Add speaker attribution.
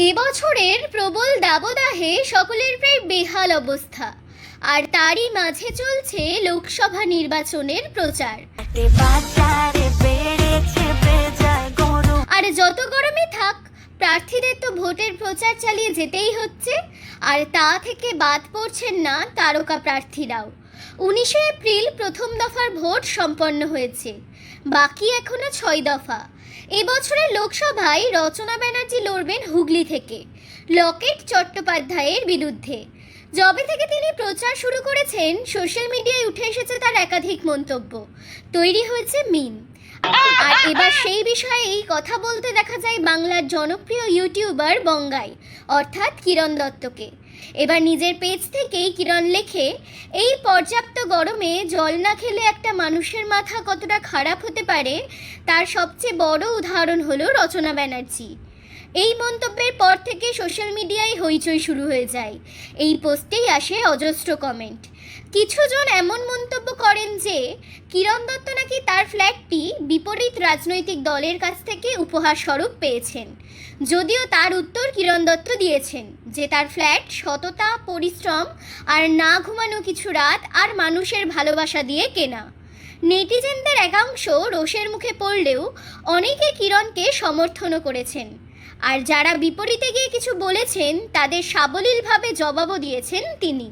Speaker 1: এবছরের প্রবল দাবদাহে সকলের প্রায় বেহাল অবস্থা, আর তারই মাঝে চলছে লোকসভা নির্বাচনের প্রচার। আর যত গরমে থাক, প্রার্থীদের তো ভোটের প্রচার চালিয়ে যেতেই হচ্ছে, আর তা থেকে বাদ পড়ছেন না তারকা প্রার্থীরাও। 19শে এপ্রিল প্রথম দফার ভোট সম্পন্ন হয়েছে, বাকি এখনো 6 দফা। এবছরের লোকসভায় রচনা ব্যানার্জি লড়বেন হুগলি থেকে লকেট চট্টোপাধ্যায়ের বিরুদ্ধে। যবে থেকে তিনি প্রচার শুরু করেছেন, সোশ্যাল মিডিয়ায় উঠে এসেছে তার একাধিক মন্তব্য, তৈরি হয়েছে মিম। আর এবার সেই বিষয়ে এই কথা বলতে দেখা যায় বাংলার জনপ্রিয় ইউটিউবার বঙ্গাই অর্থাৎ কিরণ দত্তকে। এবার নিজের পেজ থেকেই কিরণ লেখে, এই পর্যাপ্ত গরমে জল না খেলে একটা মানুষের মাথা কতটা খারাপ হতে পারে তার সবচেয়ে বড় উদাহরণ হলো রচনা ব্যানার্জি। এই মন্তব্যের পর থেকে সোশ্যাল মিডিয়ায় হইচই শুরু হয়ে যায়। এই পোস্টেই আসে অজস্র কমেন্ট। কিছুজন এমন মন্তব্য করেন যে কিরণ দত্ত নাকি তার ফ্ল্যাটটি বিপরীত রাজনৈতিক দলের কাছ থেকে উপহার স্বরূপ পেয়েছেন, যদিও তার উত্তর কিরণ দত্ত দিয়েছেন যে তার ফ্ল্যাট সততা, পরিশ্রম আর না ঘুমানো কিছু রাত আর মানুষের ভালোবাসা দিয়ে কেনা। নেটিজেনদের একাংশ রোষের মুখে পড়লেও অনেকে কিরণকে সমর্থনও করেছেন, আর যারা বিপরীতে গিয়ে কিছু বলেছেন তাদের সাবলীলভাবে জবাবও দিয়েছেন তিনি।